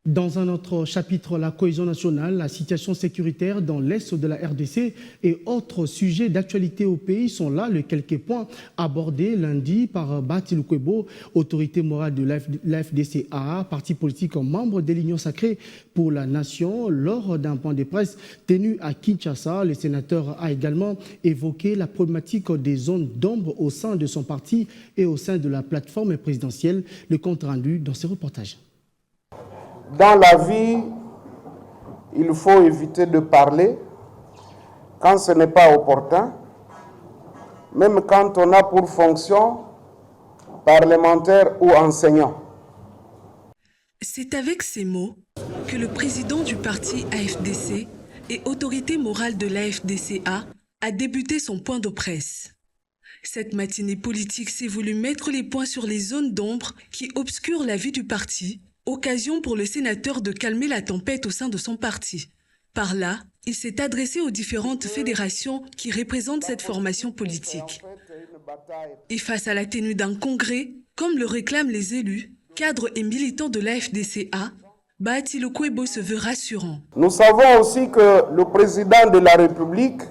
Dans un autre chapitre, la cohésion nationale, la situation sécuritaire dans l'est de la RDC et autres sujets d'actualité au pays sont là les quelques points abordés lundi par Bahati Lukwebo, autorité morale de l'AFDCA, parti politique membre de l'Union sacrée pour la nation. Lors d'un point de presse tenu à Kinshasa, le sénateur a également évoqué la problématique des zones d'ombre au sein de son parti et au sein de la plateforme présidentielle. Le compte rendu dans ce reportage. Dans la vie, il faut éviter de parler quand ce n'est pas opportun, même quand on a pour fonction parlementaire ou enseignant. C'est avec ces mots que le président du parti AFDC et autorité morale de l'AFDCA a débuté son point de presse. Cette matinée politique s'est voulu mettre les points sur les zones d'ombre qui obscurent la vie du parti, occasion pour le sénateur de calmer la tempête au sein de son parti. Par là, il s'est adressé aux différentes fédérations qui représentent cette formation politique. Et face à la tenue d'un congrès, comme le réclament les élus, cadres et militants de l'AFDCA, Bahati Lukwebo se veut rassurant. Nous savons aussi que le président de la République,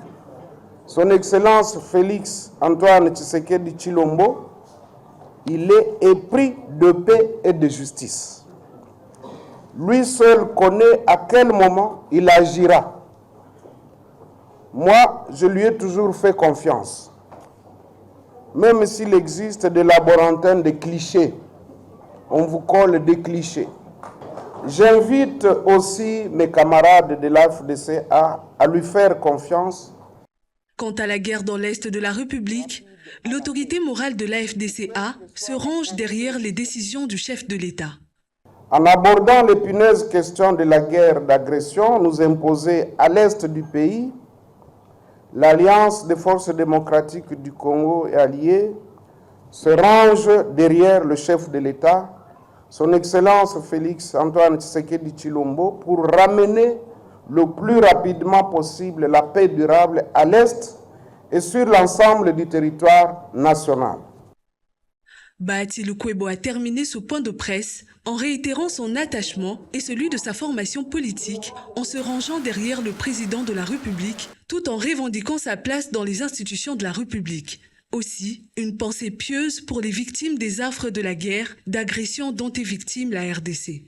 son Excellence Félix Antoine Tshisekedi Tshilombo, il est épris de paix et de justice. Lui seul connaît à quel moment il agira. Moi, je lui ai toujours fait confiance. Même s'il existe de laborantins de clichés, on vous colle des clichés. J'invite aussi mes camarades de l'AFDCA à lui faire confiance. Quant à la guerre dans l'Est de la République, l'autorité morale de l'AFDCA se range derrière les décisions du chef de l'État. En abordant l'épineuse question de la guerre d'agression nous imposée à l'est du pays, l'Alliance des forces démocratiques du Congo et alliés se range derrière le chef de l'État, son Excellence Félix Antoine Tshisekedi Tshilombo, pour ramener le plus rapidement possible la paix durable à l'est et sur l'ensemble du territoire national. Bahati Lukwebo a terminé ce point de presse en réitérant son attachement et celui de sa formation politique en se rangeant derrière le président de la République tout en revendiquant sa place dans les institutions de la République. Aussi, une pensée pieuse pour les victimes des affres de la guerre, d'agression dont est victime la RDC.